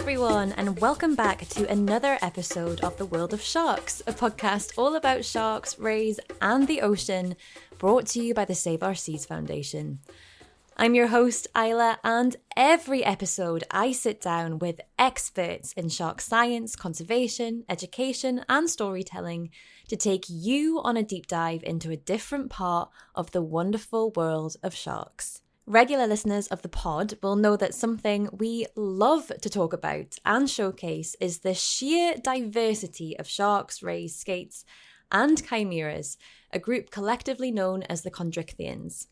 everyone, and welcome back to another episode of The World of Sharks, a podcast all about sharks, rays, and the ocean, brought to you by the Save Our Seas Foundation. I'm your host, Isla, and every episode I sit down with experts in shark science, conservation, education, and storytelling to take you on a deep dive into a different part of the wonderful world of sharks. Regular listeners of the pod will know that something we love to talk about and showcase is the sheer diversity of sharks, rays, skates, and chimaeras, a group collectively known as the chondrichthyans.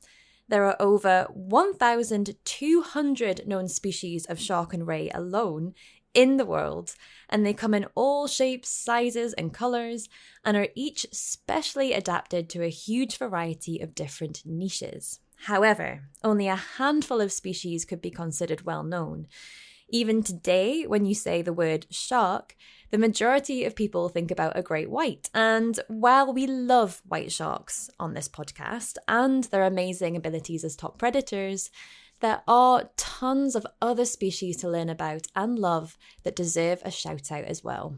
There are over 1,200 known species of shark and ray alone in the world, and they come in all shapes, sizes, and colours, and are each specially adapted to a huge variety of different niches. However, only a handful of species could be considered well known. Even today, when you say the word shark, the majority of people think about a great white. And while we love white sharks on this podcast and their amazing abilities as top predators, there are tons of other species to learn about and love that deserve a shout out as well.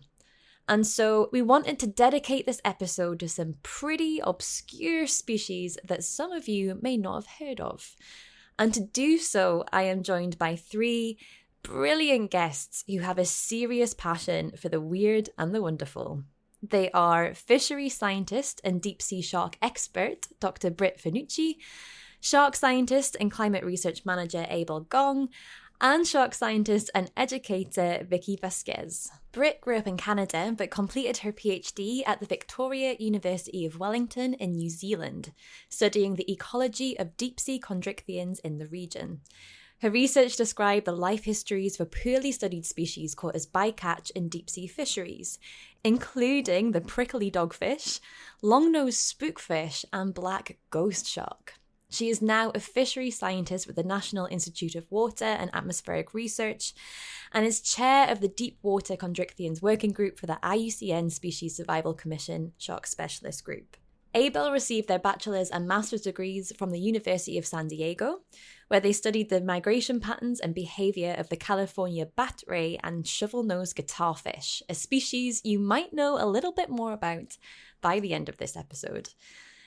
And so we wanted to dedicate this episode to some pretty obscure species that some of you may not have heard of. And to do so, I am joined by three brilliant guests who have a serious passion for the weird and the wonderful. They are fishery scientist and deep sea shark expert, Dr. Brit Finucci, shark scientist and climate research manager, A-bel Gong, and shark scientist and educator, Vicky Vasquez. Brit grew up in Canada, but completed her PhD at the Victoria University of Wellington in New Zealand, studying the ecology of deep-sea chondrichthyans in the region. Her research described the life histories for poorly studied species caught as bycatch in deep-sea fisheries, including the prickly dogfish, long-nosed spookfish, and black ghost shark. She is now a fishery scientist with the National Institute of Water and Atmospheric Research and is chair of the Deep Water Chondrichthyans Working Group for the IUCN Species Survival Commission Shark Specialist Group. A-bel received their bachelor's and master's degrees from the University of San Diego, where they studied the migration patterns and behaviour of the California bat ray and shovel-nosed guitarfish, a species you might know a little bit more about by the end of this episode.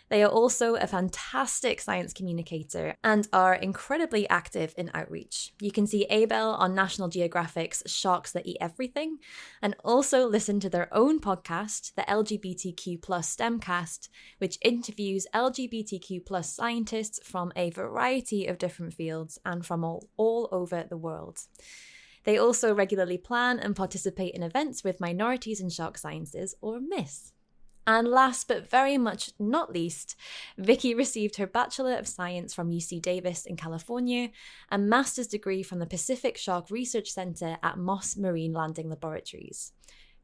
They are also a fantastic science communicator and are incredibly active in outreach. You can see A-bel on National Geographic's Sharks That Eat Everything, and also listen to their own podcast, the LGBTQ+ STEMcast, which interviews LGBTQ+ scientists from a variety of different fields and from all over the world. They also regularly plan and participate in events with minorities in shark sciences, or MISS. And last but very much not least, Vicky received her Bachelor of Science from UC Davis in California and master's degree from the Pacific Shark Research Center at Moss Marine Landing Laboratories.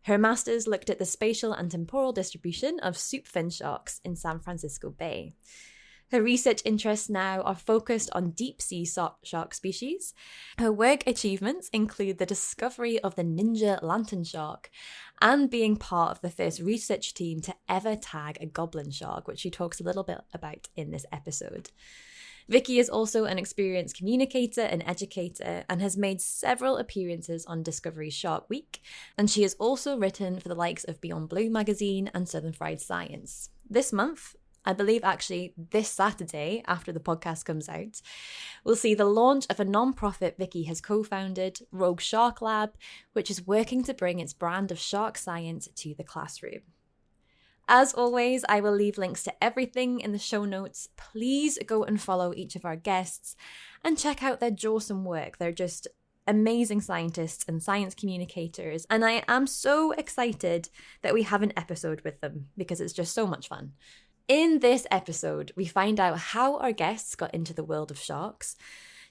Her master's looked at the spatial and temporal distribution of soup fin sharks in San Francisco Bay. Her research interests now are focused on deep-sea shark species. Her work achievements include the discovery of the ninja lantern shark and being part of the first research team to ever tag a goblin shark, which she talks a little bit about in this episode. Vicky is also an experienced communicator and educator and has made several appearances on Discovery's Shark Week, and she has also written for the likes of Beyond Blue magazine and Southern Fried Science. This month, I believe actually this Saturday, after the podcast comes out, we'll see the launch of a non-profit Vicky has co-founded, Rogue Shark Lab, which is working to bring its brand of shark science to the classroom. As always, I will leave links to everything in the show notes. Please go and follow each of our guests and check out their awesome work. They're just amazing scientists and science communicators, and I am so excited that we have an episode with them because it's just so much fun. In this episode, we find out how our guests got into the world of sharks,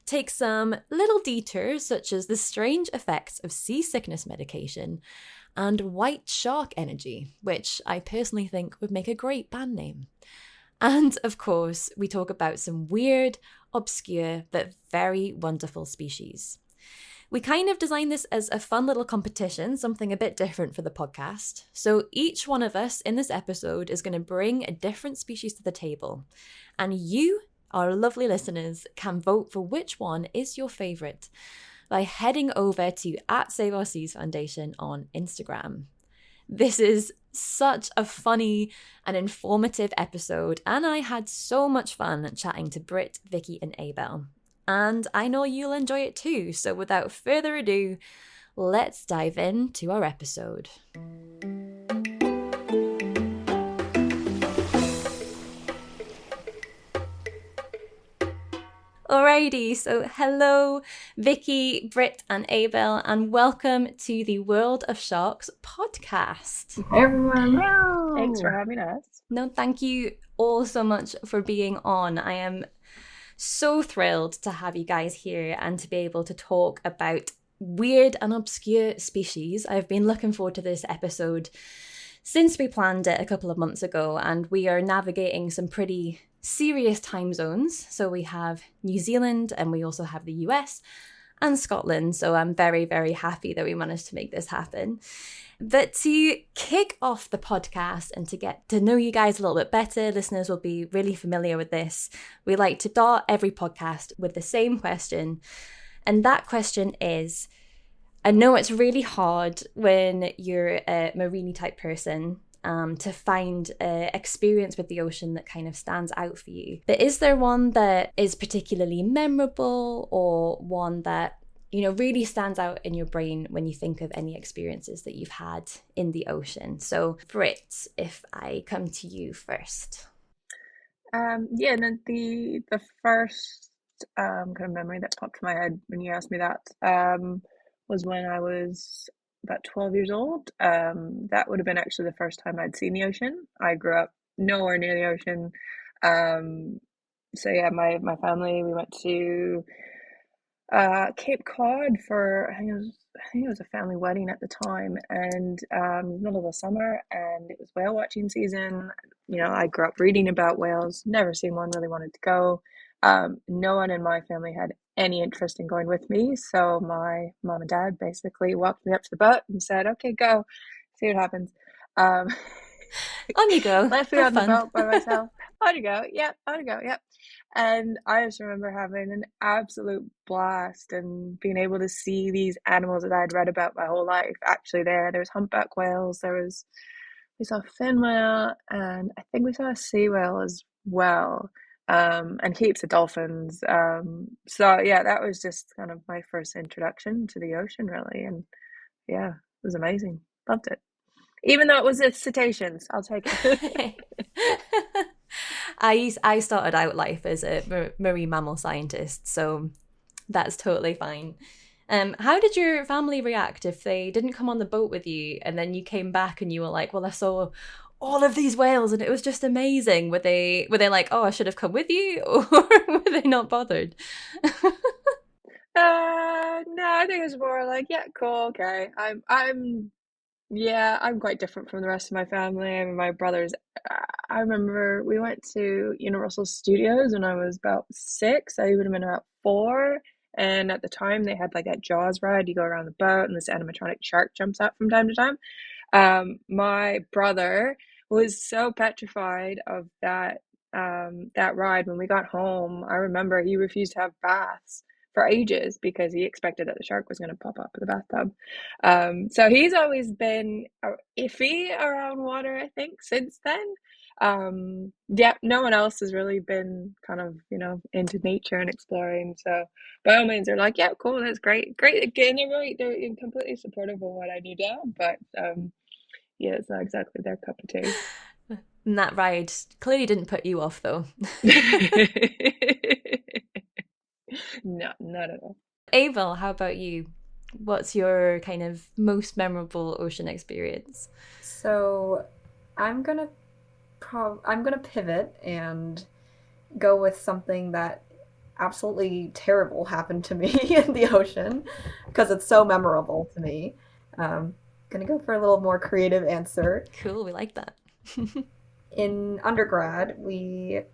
take some little detours such as the strange effects of seasickness medication and white shark energy, which I personally think would make a great band name. And of course, we talk about some weird, obscure, but very wonderful species. We kind of designed this as a fun little competition, something a bit different for the podcast. So each one of us in this episode is going to bring a different species to the table. And you, our lovely listeners, can vote for which one is your favourite. by heading over to @SaveOurSeas Foundation on Instagram. This is such a funny and informative episode, and I had so much fun chatting to Brit, Vicky, and A-bel. And I know you'll enjoy it too, so without further ado, let's dive into our episode. Alrighty, so hello, Vicky, Brit, and A-bel, and welcome to the World of Sharks podcast. Hey everyone. Hello. Thanks for having us. No, thank you all so much for being on. I am so thrilled to have you guys here and to be able to talk about weird and obscure species. I've been looking forward to this episode since we planned it a couple of months ago, and we are navigating some pretty serious time zones. So we have New Zealand and we also have the US and Scotland. So I'm very, very happy that we managed to make this happen. But to kick off the podcast and to get to know you guys a little bit better, listeners will be really familiar with this. We like to start every podcast with the same question. And that question is, I know it's really hard when you're a marine type person to find an experience with the ocean that kind of stands out for you. But is there one that is particularly memorable, or one that, you know, really stands out in your brain when you think of any experiences that you've had in the ocean? So Brit, if I come to you first. And then the first kind of memory that popped in my head when you asked me that was when I was about 12 years old. That would have been actually the first time I'd seen the ocean. I grew up nowhere near the ocean. So yeah, my family, we went to Cape Cod for, I think it was a family wedding at the time, and it was middle of the summer, and it was whale watching season. You know, I grew up reading about whales, never seen one, really wanted to go. No one in my family had any interest in going with me, so my mom and dad basically walked me up to the boat and said, "Okay, go, see what happens." On you go. Left me Have on the fun. boat by myself. On you go. Yep, on you go. Yep. And I just remember having an absolute blast and being able to see these animals that I'd read about my whole life actually there. There was humpback whales, we saw fin whale, and I think we saw a sea whale as well, and heaps of dolphins. So yeah, that was just kind of my first introduction to the ocean, really. And yeah, it was amazing. Loved it. Even though it was the cetaceans, I'll take it. I started out life as a marine mammal scientist, so that's totally fine. How did your family react if they didn't come on the boat with you and then you came back and you were like, well, I saw all of these whales and it was just amazing? Were they like, oh, I should have come with you, or were they not bothered? No, I think it was more like, yeah, cool, okay. I'm quite different from the rest of my family. I mean, my brothers, I remember we went to Universal Studios when I was about 6. I would have been about 4. And at the time, they had like that Jaws ride. You go around the boat and this animatronic shark jumps out from time to time. My brother was so petrified of that ride. When we got home, I remember he refused to have baths for ages because he expected that the shark was going to pop up in the bathtub. So he's always been iffy around water, I think, since then. Yeah, no one else has really been kind of, into nature and exploring. So by all means, they're like, yeah, cool, that's great. Again, they're completely supportive of what I do now, but yeah, it's not exactly their cup of tea. And that ride clearly didn't put you off, though. No, not at all. A-bel, how about you? What's your kind of most memorable ocean experience? So I'm gonna pivot and go with something that absolutely terrible happened to me in the ocean because it's so memorable to me. Gonna go for a little more creative answer. Cool, we like that. In undergrad,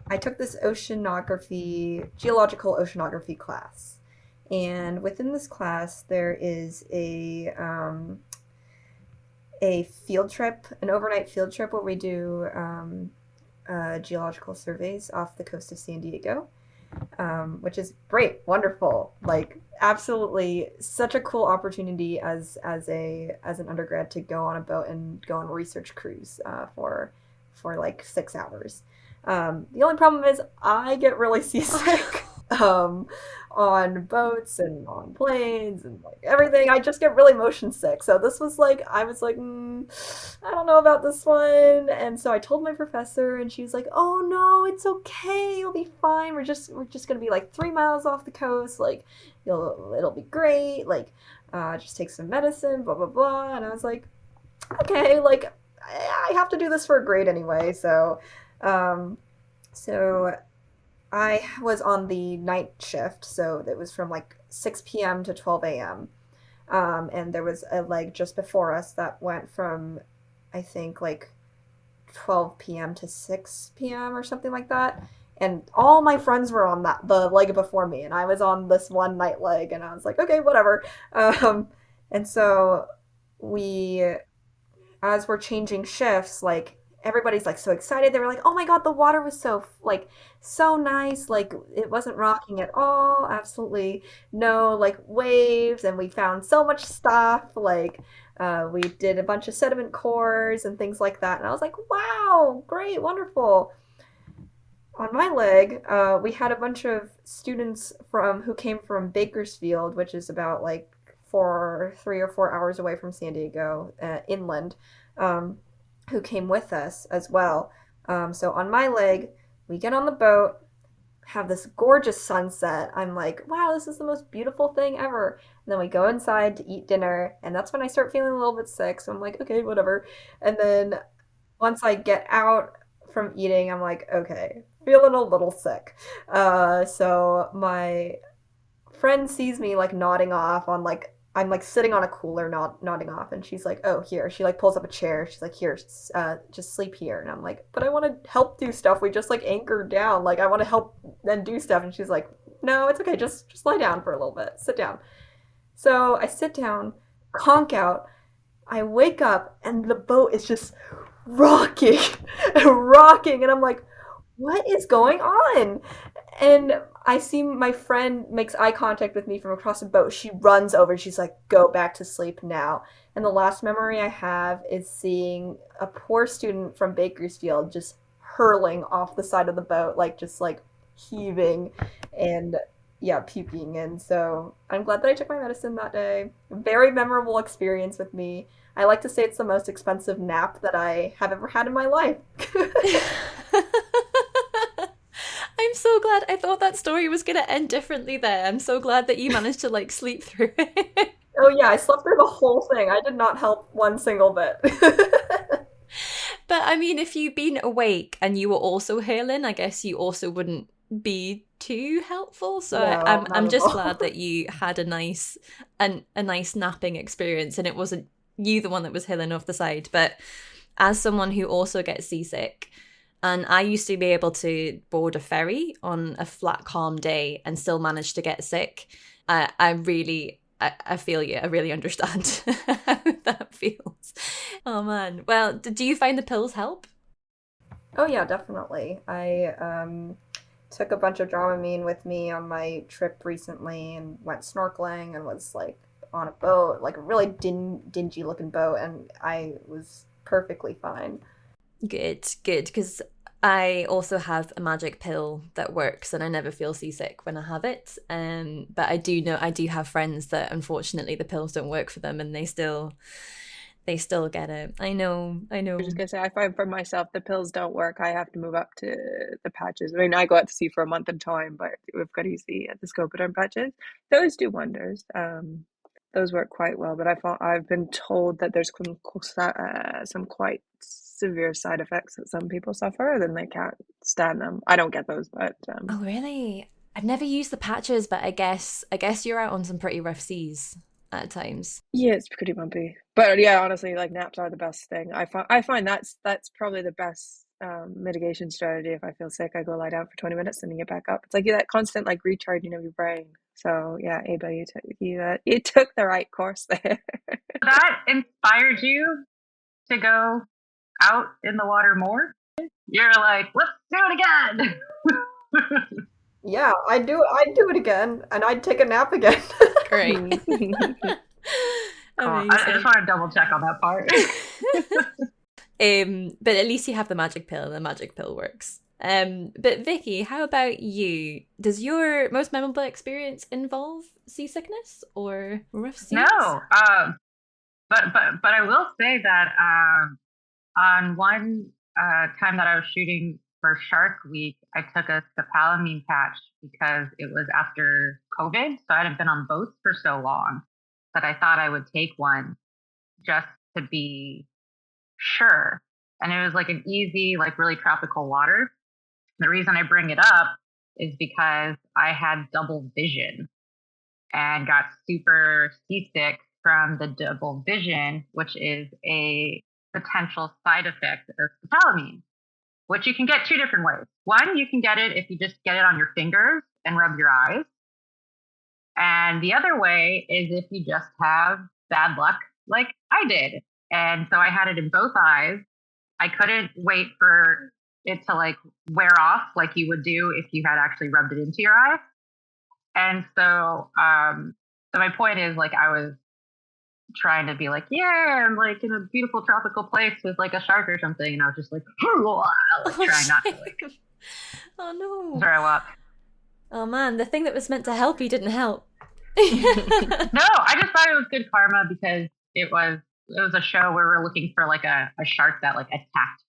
I took this geological oceanography class. And within this class, there is a field trip, an overnight field trip where we do geological surveys off the coast of San Diego. which is great, wonderful, like absolutely such a cool opportunity as an undergrad to go on a boat and go on a research cruise for like 6 hours. The only problem is I get really seasick um, on boats and on planes and like everything. I just get really motion sick. So this was like, I was like, I don't know about this one. And so I told my professor, and she was like, "Oh no, it's okay. You'll be fine. We're just gonna be like 3 miles off the coast. Like, it'll be great. Like, just take some medicine, blah blah blah." And I was like, "Okay, like I have to do this for a grade anyway." Um, so I was on the night shift, so it was from like 6 p.m. to 12 a.m. And there was a leg just before us that went from, I think, like 12 p.m. to 6 p.m. or something like that. And all my friends were on the leg before me, and I was on this one night leg, and I was like, okay, whatever. And so we as we're changing shifts, like everybody's like so excited. They were like, "Oh my god, the water was so like so nice. Like it wasn't rocking at all. Absolutely no like waves, and we found so much stuff. Like we did a bunch of sediment cores and things like that." And I was like, "Wow, great, wonderful." On my leg, we had a bunch of students from who came from Bakersfield, which is about like 3 or 4 hours away from San Diego, inland, um, who came with us as well. So on my leg, we get on the boat, have this gorgeous sunset. I'm like, wow, this is the most beautiful thing ever. And then we go inside to eat dinner, and that's when I start feeling a little bit sick. So I'm like, okay, whatever. And then once I get out from eating, I'm like, okay, feeling a little sick. So my friend sees me like nodding off on like I'm like sitting on a cooler nodding off, and she's like, "Oh, here." She like pulls up a chair. She's like, "Here, just sleep here." And I'm like, "But I want to help do stuff. We just like anchored down. Like I want to help and do stuff." And she's like, "No, it's okay. Just lie down for a little bit. Sit down." So I sit down, conk out. I wake up, and the boat is just rocking and rocking, and I'm like, "What is going on?" And I see my friend makes eye contact with me from across the boat. She runs over. She's like, "Go back to sleep now." And the last memory I have is seeing a poor student from Bakersfield just hurling off the side of the boat, like just like heaving and yeah, puking. And so I'm glad that I took my medicine that day. Very memorable experience with me. I like to say it's the most expensive nap that I have ever had in my life. I'm so glad. I thought that story was going to end differently there. I'm so glad that you managed to like sleep through it. Oh yeah, I slept through the whole thing. I did not help one single bit. But I mean, if you'd been awake and you were also hailing, I guess you also wouldn't be too helpful. So No, I'm not at just all. glad that you had a nice napping experience, and it wasn't you the one that was hailing off the side. But as someone who also gets seasick, and I used to be able to board a ferry on a flat, calm day and still manage to get sick. I feel you. I really understand how that feels. Oh man. Well, do you find the pills help? Oh yeah, definitely. I took a bunch of Dramamine with me on my trip recently and went snorkeling and was like on a boat, like a really dingy looking boat, and I was perfectly fine. Good, good. Because I also have a magic pill that works, and I never feel seasick when I have it. But I do know I do have friends that unfortunately the pills don't work for them, and they still get it. I know, I I was know. just gonna say, I find for myself the pills don't work. I have to move up to the patches. I mean, I go out to sea for a month at a time, but we've got to use the Scopoderm patches. Those do wonders. Those work quite well. But I've been told that there's some quite severe side effects that some people suffer, then they can't stand them. I don't get those, but Oh really? I've never used the patches, but I guess you're out on some pretty rough seas at times. yeah, it's pretty bumpy. But yeah, honestly, like naps are the best thing. I find that's probably the best mitigation strategy. If I feel sick, I go lie down for 20 minutes and then get back up. It's like that constant like recharging of your brain. So yeah, A-bel, you took the right course there. That inspired you to go out in the water more? You're like, let's do it again. Yeah, I'd do it again, and I'd take a nap again. Great. Cool. I just want to double check on that part. But at least you have the magic pill, and the magic pill works. But Vicky, how about you? Does your most memorable experience involve seasickness or rough seas? No, but I will say that on one time that I was shooting for Shark Week, I took a scopolamine patch because it was after COVID, so I hadn't been on boats for so long that I thought I would take one just to be sure. And it was like an easy, like really tropical water. The reason I bring it up is because I had double vision and got super seasick from the double vision, which is a potential side effect of scopolamine, which you can get two different ways. One, you can get it if you just get it on your fingers and rub your eyes. And the other way is if you just have bad luck like I did. And so I had it in both eyes. I couldn't wait for it to like wear off like you would do if you had actually rubbed it into your eye. And so my point is, like, I was trying to be like, yeah, I'm like in a beautiful tropical place with like a shark or something, and I was just like, trying not to like oh no, throw up. Oh man, the thing that was meant to help you didn't help. No, I just thought it was good karma because it was a show where we're looking for like a shark that like attacked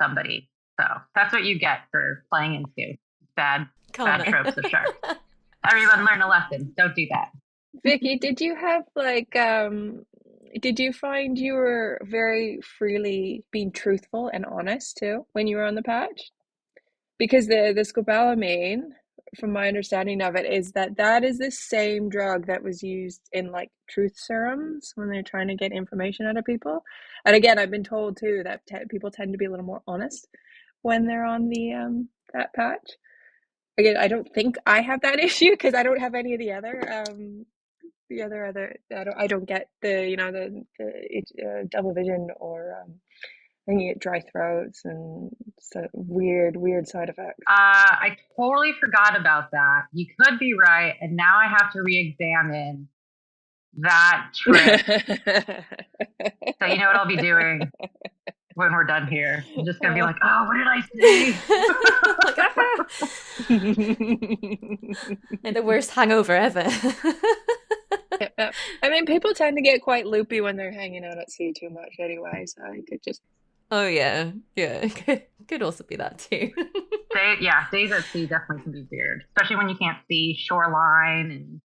somebody. So that's what you get for playing into bad tropes of sharks. Everyone learn a lesson. Don't do that. Vicky, did you have like did you find you were very freely being truthful and honest too when you were on the patch? Because the scopolamine, from my understanding of it, is that is the same drug that was used in like truth serums when they're trying to get information out of people. And again, I've been told too that people tend to be a little more honest when they're on the that patch. Again, I don't think I have that issue because I don't have any of the other I don't get the double vision or I think you get dry throats and so weird side effects. I totally forgot about that. You could be right, and now I have to re-examine that trip. So you know what I'll be doing when we're done here? I'm just gonna be like, oh, what did I say? Like the worst hangover ever. I mean, people tend to get quite loopy when they're hanging out at sea too much anyway, so you could just... Oh, yeah. Could also be that too. Days at sea definitely can be weird, especially when you can't see shoreline and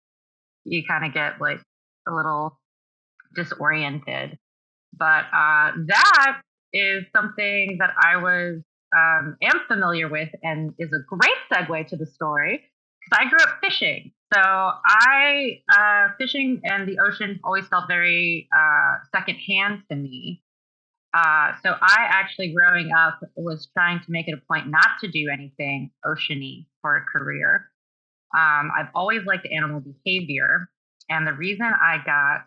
you kind of get like a little disoriented. But that is something that I am familiar with and is a great segue to the story because I grew up fishing. So fishing and the ocean always felt very secondhand to me. So I actually growing up was trying to make it a point not to do anything oceany for a career. I've always liked animal behavior. And the reason I got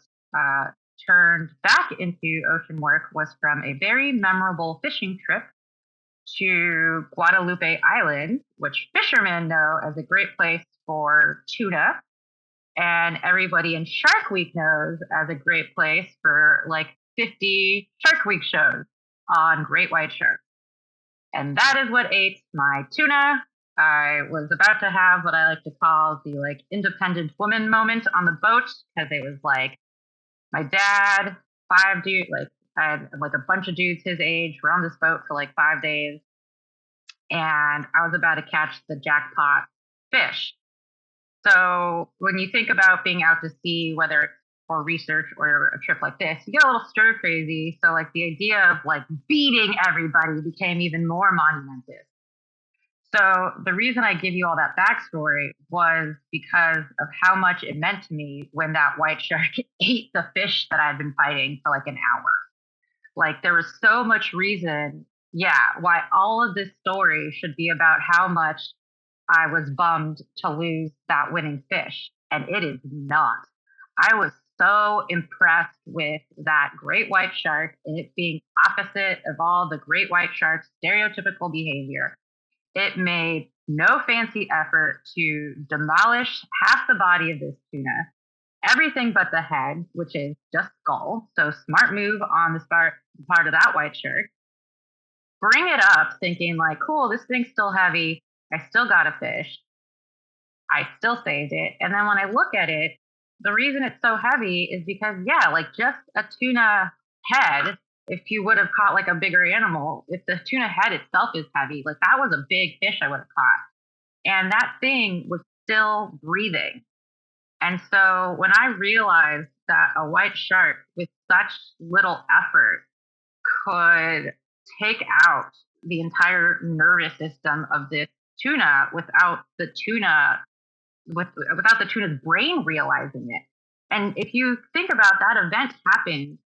turned back into ocean work was from a very memorable fishing trip to Guadalupe Island, which fishermen know as a great place for tuna. And everybody in Shark Week knows as a great place for like 50 Shark Week shows on great white sharks. And that is what ate my tuna. I was about to have what I like to call the like independent woman moment on the boat because it was like my dad, 5 dudes, like I had like a bunch of dudes his age. We're on this boat for like 5 days. And I was about to catch the jackpot fish. So when you think about being out to sea, whether it's for research or a trip like this, you get a little stir crazy. So like the idea of like beating everybody became even more monumentous. So the reason I give you all that backstory was because of how much it meant to me when that white shark ate the fish that I'd been fighting for like an hour. Like there was so much reason, why all of this story should be about how much I was bummed to lose that winning fish. And it is not. I was so impressed with that great white shark and it being opposite of all the great white shark's stereotypical behavior. It made no fancy effort to demolish half the body of this tuna, everything but the head, which is just skull. So smart move on the part of that white shark. Bring it up thinking like, cool, this thing's still heavy. I still got a fish. I still saved it. And then when I look at it, the reason it's so heavy is because, yeah, like just a tuna head, if you would have caught like a bigger animal, if the tuna head itself is heavy, like that was a big fish I would have caught. And that thing was still breathing. And so when I realized that a white shark with such little effort could take out the entire nervous system of this tuna without the tuna's brain realizing it. And if you think about that event happened,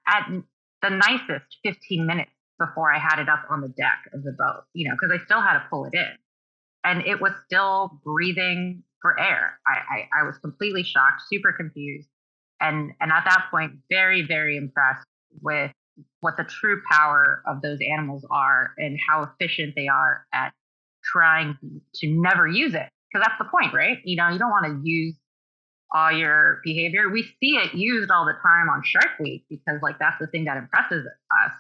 at the nicest 15 minutes before I had it up on the deck of the boat, because I still had to pull it in. And it was still breathing for air. I was completely shocked, super confused. And at that point, very, very impressed with what the true power of those animals are and how efficient they are at trying to never use it. Because that's the point, right? You don't want to use all your behavior. We see it used all the time on Shark Week because that's the thing that impresses us.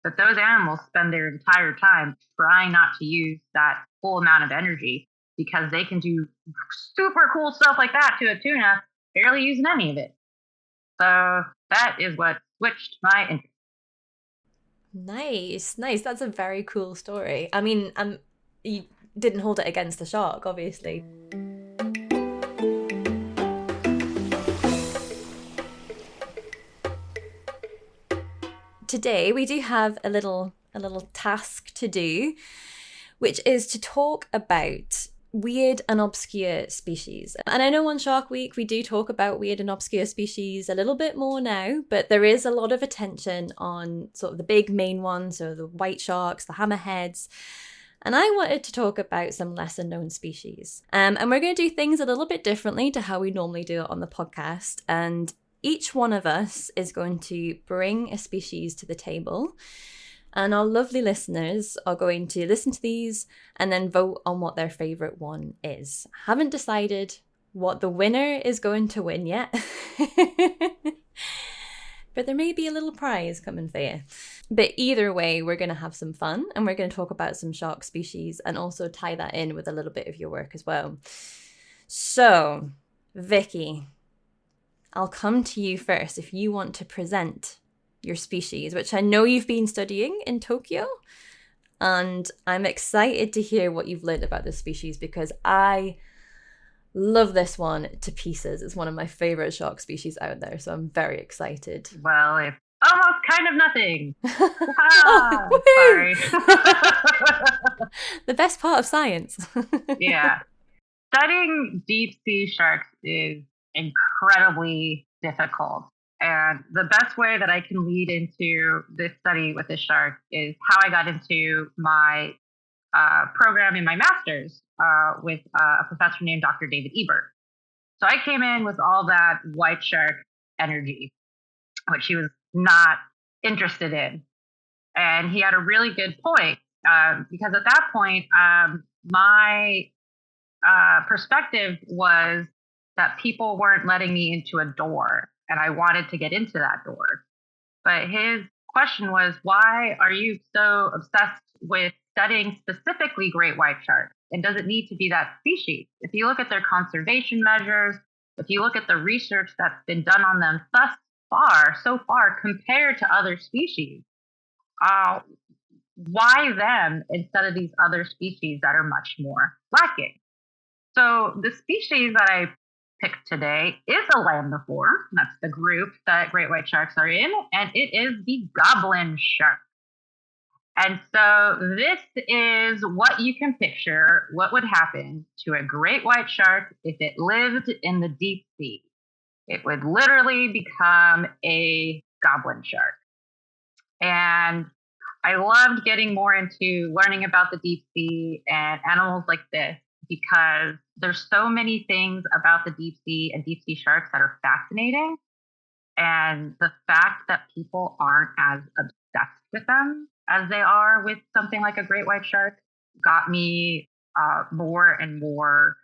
But those animals spend their entire time trying not to use that full amount of energy because they can do super cool stuff like that to a tuna, barely using any of it. So that is what switched my interest. Nice. That's a very cool story. I mean, you didn't hold it against the shark, obviously. Today we do have a little task to do, which is to talk about weird and obscure species. And I know on Shark Week we do talk about weird and obscure species a little bit more now, but there is a lot of attention on sort of the big main ones, so the white sharks, the hammerheads. And I wanted to talk about some lesser known species. And we're going to do things a little bit differently to how we normally do it on the podcast. And each one of us is going to bring a species to the table. And our lovely listeners are going to listen to these and then vote on what their favourite one is. I haven't decided what the winner is going to win yet. But there may be a little prize coming for you. But either way, we're going to have some fun and we're going to talk about some shark species and also tie that in with a little bit of your work as well. So, Vicky, I'll come to you first if you want to present your species, which I know you've been studying in Tokyo. And I'm excited to hear what you've learned about this species because I love this one to pieces. It's one of my favorite shark species out there, so I'm very excited. Well, it's almost kind of nothing. Sorry. The best part of science. Yeah. Studying deep sea sharks is incredibly difficult. And the best way that I can lead into this study with this shark is how I got into my program in my master's with a professor named Dr. David Ebert. So I came in with all that white shark energy, which he was not interested in. And he had a really good point because at that point, my perspective was that people weren't letting me into a door. And I wanted to get into that door. But his question was, why are you so obsessed with studying specifically great white sharks? And does it need to be that species? If you look at their conservation measures, if you look at the research that's been done on them so far, compared to other species, why them instead of these other species that are much more lacking? So the species that I picked today is a lambdiform. That's the group that great white sharks are in, and it is the goblin shark. And so this is what you can picture what would happen to a great white shark if it lived in the deep sea. It would literally become a goblin shark. And I loved getting more into learning about the deep sea and animals like this, because there's so many things about the deep sea and deep sea sharks that are fascinating. And the fact that people aren't as obsessed with them as they are with something like a great white shark got me more and more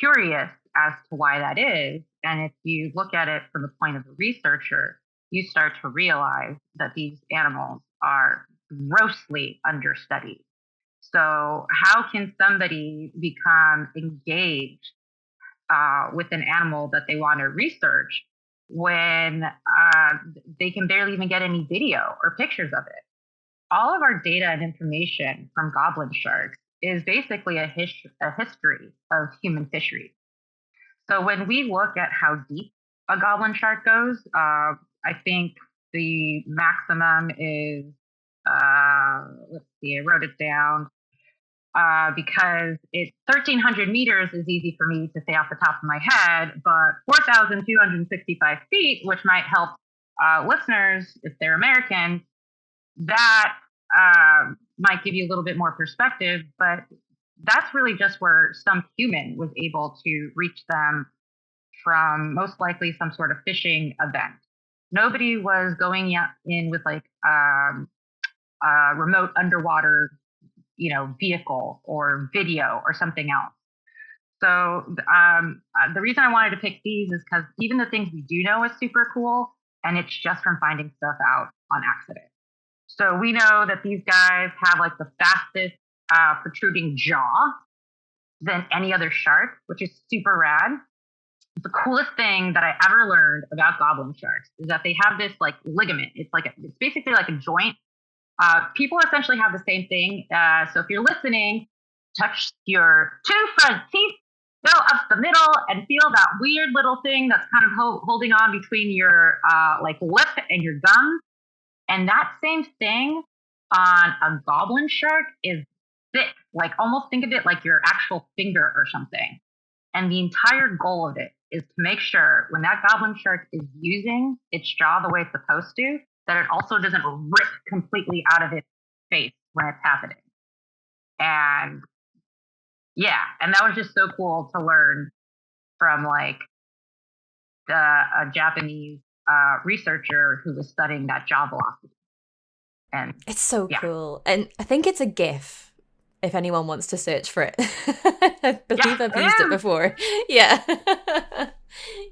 curious as to why that is. And if you look at it from the point of a researcher, you start to realize that these animals are grossly understudied. So how can somebody become engaged with an animal that they want to research when they can barely even get any video or pictures of it? All of our data and information from goblin sharks is basically a history of human fisheries. So when we look at how deep a goblin shark goes, I think the maximum is, let's see, I wrote it down, because it's 1,300 meters is easy for me to say off the top of my head, but 4,265 feet, which might help listeners if they're American, that might give you a little bit more perspective, but that's really just where some human was able to reach them from most likely some sort of fishing event. Nobody was going in with like a remote underwater, vehicle or video or something else. So the reason I wanted to pick these is because even the things we do know is super cool, and it's just from finding stuff out on accident. So we know that these guys have like the fastest protruding jaw than any other shark, which is super rad. The coolest thing that I ever learned about goblin sharks is that they have this like ligament. It's basically like a joint. People essentially have the same thing. So if you're listening, touch your two front teeth, go up the middle, and feel that weird little thing that's kind of holding on between your like lip and your gums. And that same thing on a goblin shark is thick. Like almost think of it like your actual finger or something. And the entire goal of it is to make sure when that goblin shark is using its jaw the way it's supposed to, that it also doesn't rip completely out of its face when it's happening. And yeah, and that was just so cool to learn from like a Japanese researcher who was studying that jaw velocity. And it's so cool. And I think it's a GIF if anyone wants to search for it. I believe I've used it before. Yeah.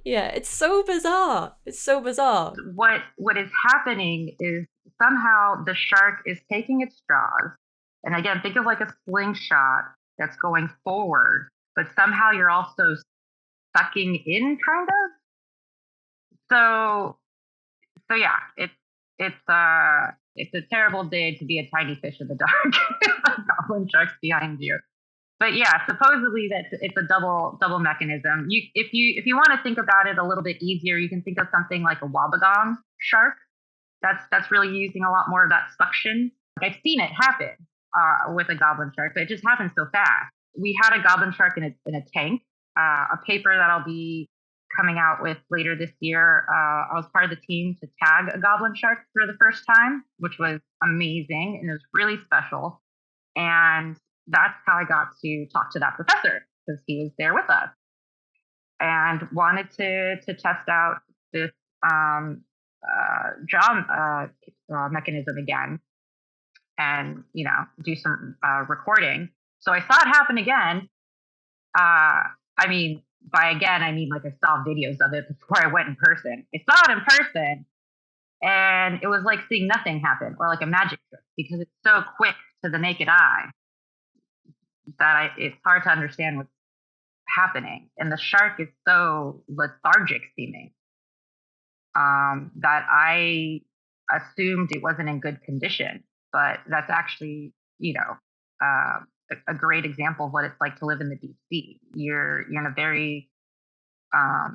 Yeah, it's so bizarre. It's so bizarre. What is happening is somehow the shark is taking its jaws, and again, think of like a slingshot that's going forward, but somehow you're also sucking in, kind of. So yeah, it's a terrible day to be a tiny fish in the dark. Goblin sharks behind you. But yeah, supposedly it's a double mechanism. If you want to think about it a little bit easier, you can think of something like a wobbegong shark. That's really using a lot more of that suction. Like I've seen it happen with a goblin shark, but it just happens so fast. We had a goblin shark in a tank. A paper that I'll be coming out with later this year. I was part of the team to tag a goblin shark for the first time, which was amazing and it was really special. And that's how I got to talk to that professor because he was there with us and wanted to test out this jaw mechanism again and, do some recording. So I saw it happen again. I mean, by again, I mean like I saw videos of it before I went in person. I saw it in person and it was like seeing nothing happen or like a magic trick because it's so quick to the naked eye that it's hard to understand what's happening. And the shark is so lethargic seeming that I assumed it wasn't in good condition. But that's actually, a great example of what it's like to live in the deep sea. You're in a very, I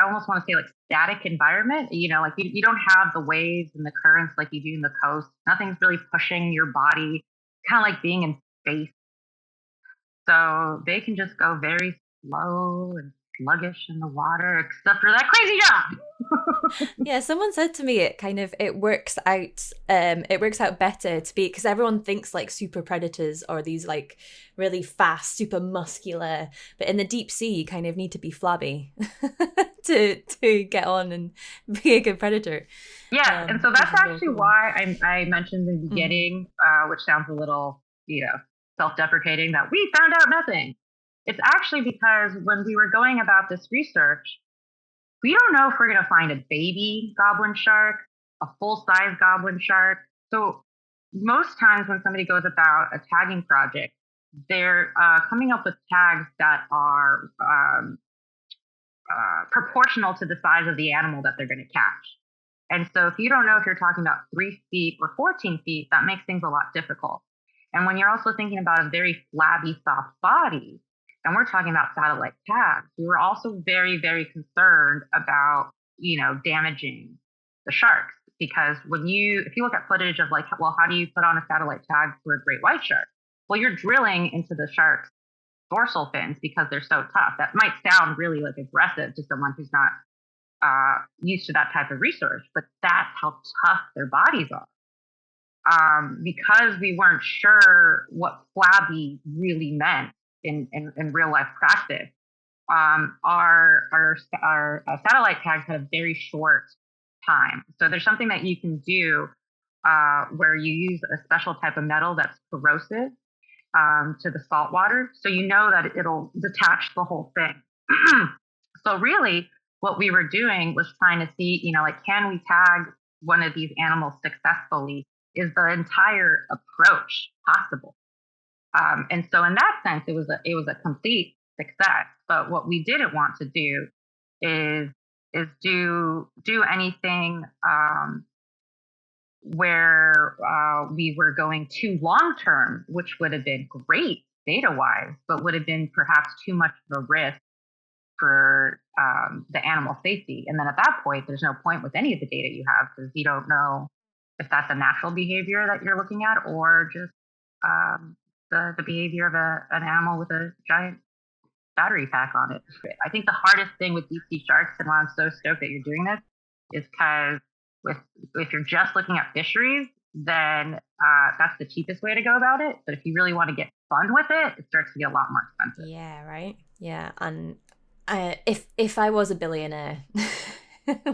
almost want to say like static environment. Like you don't have the waves and the currents like you do in the coast. Nothing's really pushing your body. Kind of like being in space. So they can just go very slow and sluggish in the water, except for that crazy jaw. Yeah, someone said to me it works out better to be, because everyone thinks like super predators are these like really fast, super muscular, but in the deep sea you kind of need to be flabby to get on and be a good predator. Yeah, and so that's actually why I mentioned in the beginning, which sounds a little, self-deprecating, that we found out nothing. It's actually because when we were going about this research, we don't know if we're going to find a baby goblin shark, a full-size goblin shark. So most times when somebody goes about a tagging project, they're coming up with tags that are proportional to the size of the animal that they're going to catch. And so if you don't know if you're talking about 3 feet or 14 feet, that makes things a lot difficult. And when you're also thinking about a very flabby, soft body, and we're talking about satellite tags, we were also very, very concerned about, damaging the sharks. Because if you look at footage of like, well, how do you put on a satellite tag for a great white shark? Well, you're drilling into the shark's dorsal fins because they're so tough. That might sound really like aggressive to someone who's not used to that type of research, but that's how tough their bodies are. Because we weren't sure what flabby really meant in real life practice, our satellite tags had a very short time. So there's something that you can do where you use a special type of metal that's corrosive to the salt water, so you know that it'll detach the whole thing. So really, what we were doing was trying to see, can we tag one of these animals successfully? Is the entire approach possible? And so in that sense, it was a complete success. But what we didn't want to do is do anything where we were going too long term, which would have been great data wise, but would have been perhaps too much of a risk for the animal safety. And then at that point, there's no point with any of the data you have, because you don't know if that's a natural behavior that you're looking at, or just the behavior of an animal with a giant battery pack on it. I think the hardest thing with deep sea sharks, and why I'm so stoked that you're doing this, is because if you're just looking at fisheries, then that's the cheapest way to go about it. But if you really want to get fun with it, it starts to get a lot more expensive. Yeah, right. Yeah, and if I was a billionaire,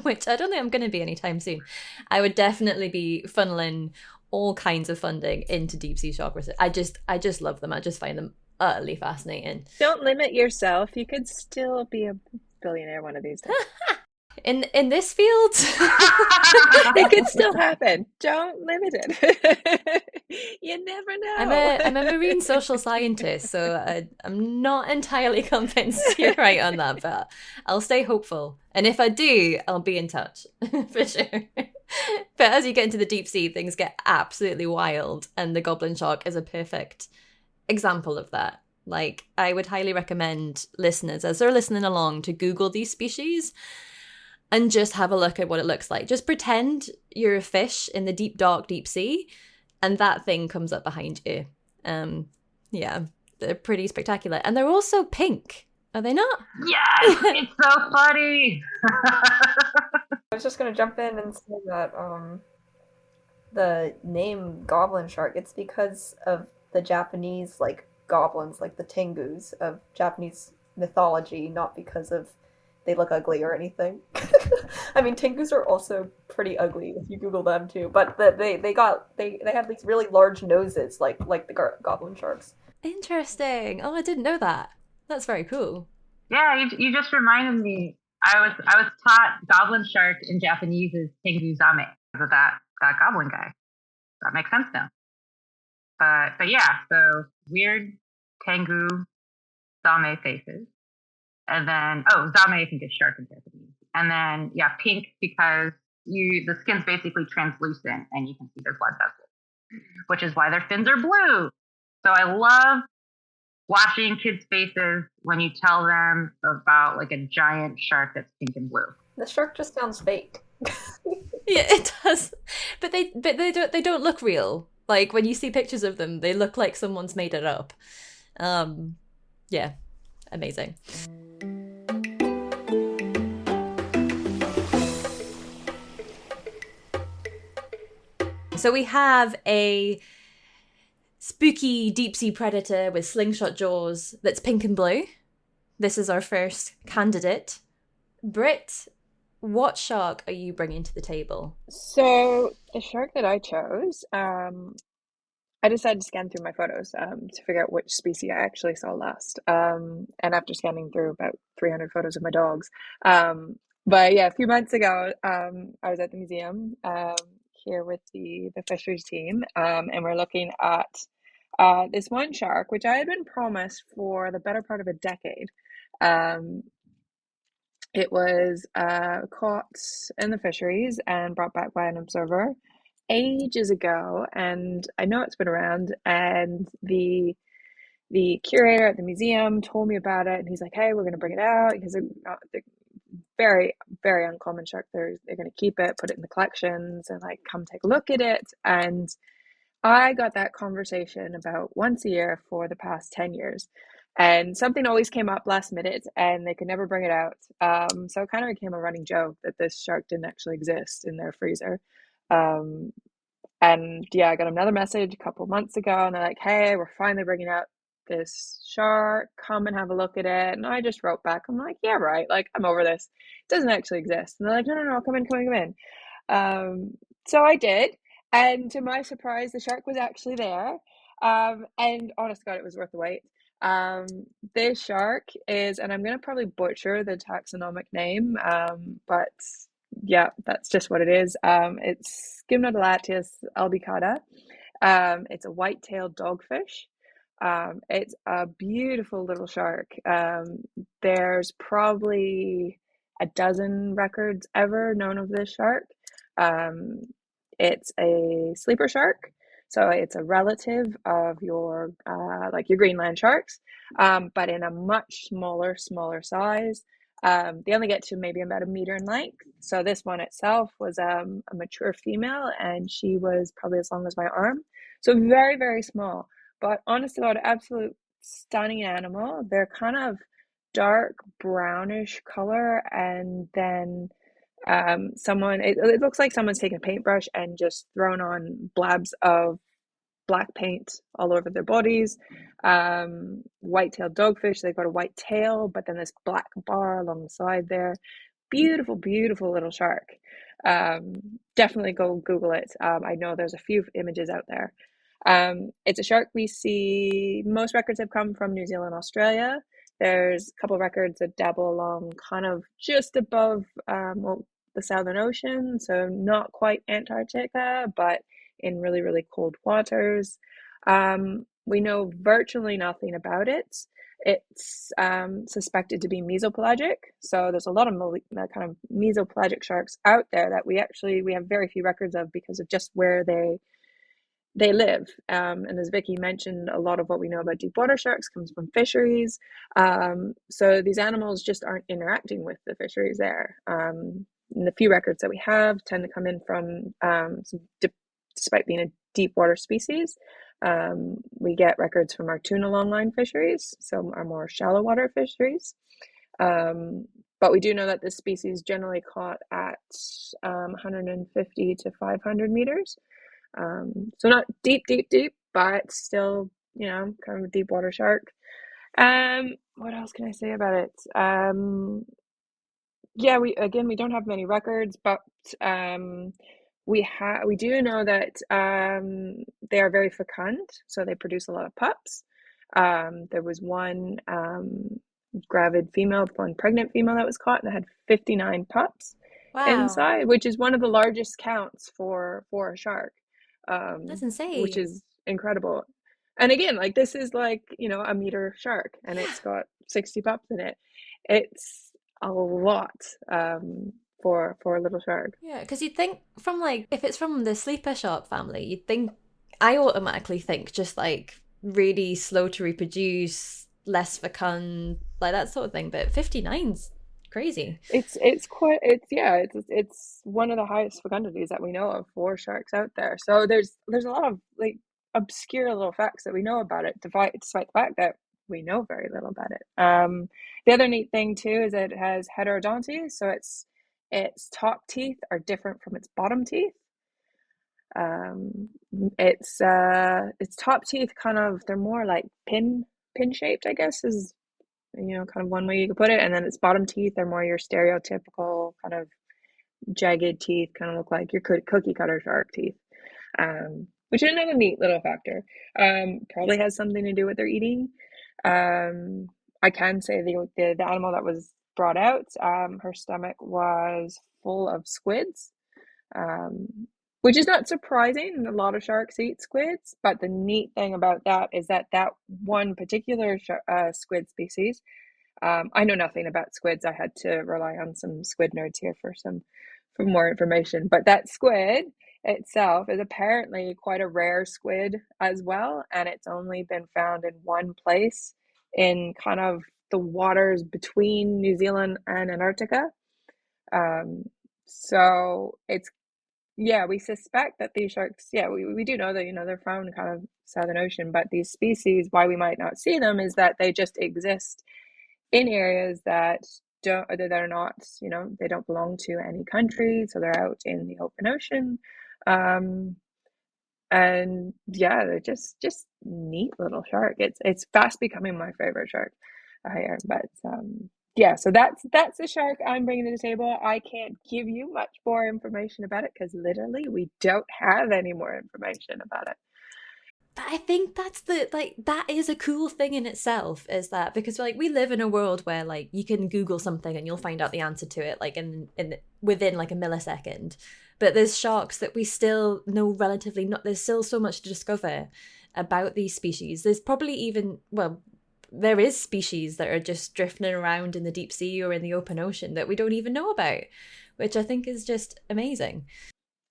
which I don't think I'm going to be anytime soon, I would definitely be funneling all kinds of funding into deep sea shark research. I just love them. I just find them utterly fascinating. Don't limit yourself. You could still be a billionaire one of these days. In this field, it could still happen. Don't limit it. You never know. I'm a marine social scientist, so I'm not entirely convinced you're right on that, but I'll stay hopeful. And if I do, I'll be in touch for sure. But as you get into the deep sea, things get absolutely wild, and the goblin shark is a perfect example of that. Like, I would highly recommend listeners, as they're listening along, to Google these species and just have a look at what it looks like. Just pretend you're a fish in the deep, dark, deep sea, and that thing comes up behind you. Yeah, they're pretty spectacular. And they're also pink, are they not? Yes, it's so funny. I was just going to jump in and say that the name goblin shark, it's because of the Japanese, like, goblins, like the tengus of Japanese mythology, not because of they look ugly or anything. I mean, tengus are also pretty ugly if you Google them too. But they have these really large noses, like the goblin sharks. Interesting. Oh, I didn't know that. That's very cool. Yeah, you just reminded me. I was taught goblin shark in Japanese is tengu zame, with that goblin guy. That makes sense now. But yeah, so weird tengu zame faces. And then, zame, I think, is shark in Japanese. And then, yeah, pink, because the skin's basically translucent and you can see their blood vessels, which is why their fins are blue. So I love watching kids' faces when you tell them about like a giant shark that's pink and blue. The shark just sounds fake. Yeah, it does. But they don't look real. Like, when you see pictures of them, they look like someone's made it up. Yeah, amazing. So we have a spooky deep sea predator with slingshot jaws that's pink and blue. This is our first candidate. Brit, what shark are you bringing to the table? So the shark that I chose, I decided to scan through my photos to figure out which species I actually saw last. And after scanning through about 300 photos of my dogs. But yeah, a few months ago, I was at the museum here with the fisheries team, and we're looking at this one shark, which I had been promised for the better part of a decade. Um, it was caught in the fisheries and brought back by an observer ages ago, and I know it's been around. And the curator at the museum told me about it, and he's like, "Hey, we're going to bring it out because they're very, very uncommon shark. They're going to keep it, put it in the collections, and like come take a look at it." And I got that conversation about once a year for the past 10 years. And something always came up last minute and they could never bring it out. So it kind of became a running joke that this shark didn't actually exist in their freezer. Um, and yeah, I got another message a couple months ago and they're like, "Hey, we're finally bringing out this shark. Come and have a look at it." And I just wrote back, I'm like, "Yeah, right. Like, I'm over this. It doesn't actually exist." And they're like, "No, no, no, come in, come in, come in." So I did, and to my surprise, the shark was actually there. And honest to God, it was worth the wait. Um, this shark is, and I'm gonna probably butcher the taxonomic name, but yeah, that's just what it is. It's Gymnodonatius albicauda. It's a white-tailed dogfish. It's a beautiful little shark. There's probably a dozen records ever known of this shark. Um, it's a sleeper shark, so it's a relative of your like your Greenland sharks, but in a much smaller size. They only get to maybe about a meter in length. So this one itself was a mature female, and she was probably as long as my arm. So very, very small. But honest to God, absolute stunning animal. They're kind of dark brownish color, and then it looks like someone's taken a paintbrush and just thrown on blabs of black paint all over their bodies. White-tailed dogfish, they've got a white tail, but then this black bar along the side there. Beautiful, beautiful little shark. Definitely go Google it. I know there's a few images out there. It's a shark we see, most records have come from New Zealand, Australia. There's a couple of records that dabble along kind of just above the Southern Ocean, so not quite Antarctica, but in really, really cold waters. We know virtually nothing about it. It's suspected to be mesopelagic, so there's a lot of kind of mesopelagic sharks out there that we have very few records of because of just where they live. And as Vicky mentioned, a lot of what we know about deep water sharks comes from fisheries. So these animals just aren't interacting with the fisheries there. And the few records that we have tend to come in from, despite being a deep water species, we get records from our tuna longline fisheries, so our more shallow water fisheries. But we do know that this species generally caught at 150 to 500 meters. So not deep, but still, kind of a deep water shark. What else can I say about it? Yeah, we don't have many records, but we do know that they are very fecund, so they produce a lot of pups. There was one gravid female, one pregnant female that was caught, and it had 59 pups inside, which is one of the largest counts for a shark. That's insane. Which is incredible. And again, like this is like, a meter shark, and it's got 60 pups in it. It's a lot for a little shark. Yeah, because you'd think from if it's from the sleeper shark family, I automatically think just like really slow to reproduce, less fecund, like that sort of thing. But 59's crazy. It's one of the highest fecundities that we know of for sharks out there. So there's a lot of like obscure little facts that we know about it, despite the fact that we know very little about it. The other neat thing too is that it has heterodonty, so its top teeth are different from its bottom teeth. Um, its top teeth kind of, they're more like pin shaped, I guess, is, kind of one way you could put it. And then its bottom teeth are more your stereotypical kind of jagged teeth, kind of look like your cookie cutter shark teeth. Which is another neat little factor. Probably has something to do with their eating. I can say the animal that was brought out, her stomach was full of squids, which is not surprising. A lot of sharks eat squids, but the neat thing about that is that one particular squid species, I know nothing about squids. I had to rely on some squid nerds here for more information. But that squid itself is apparently quite a rare squid as well, and it's only been found in one place in kind of the waters between New Zealand and Antarctica. So it's, yeah, we suspect that these sharks, yeah, we do know that, they're found in kind of Southern Ocean, but these species, why we might not see them is that they just exist in areas that are not, they don't belong to any country, so they're out in the open ocean. And yeah, they're just neat little shark. It's fast becoming my favorite shark here. But yeah, so that's the shark I'm bringing to the table. I can't give you much more information about it because literally we don't have any more information about it. But I think that's that is a cool thing in itself, is that because we live in a world where you can Google something and you'll find out the answer to it in within a millisecond. But there's sharks that we still know relatively not. There's still so much to discover about these species. There's probably even, well, there is species that are just drifting around in the deep sea or in the open ocean that we don't even know about, which I think is just amazing.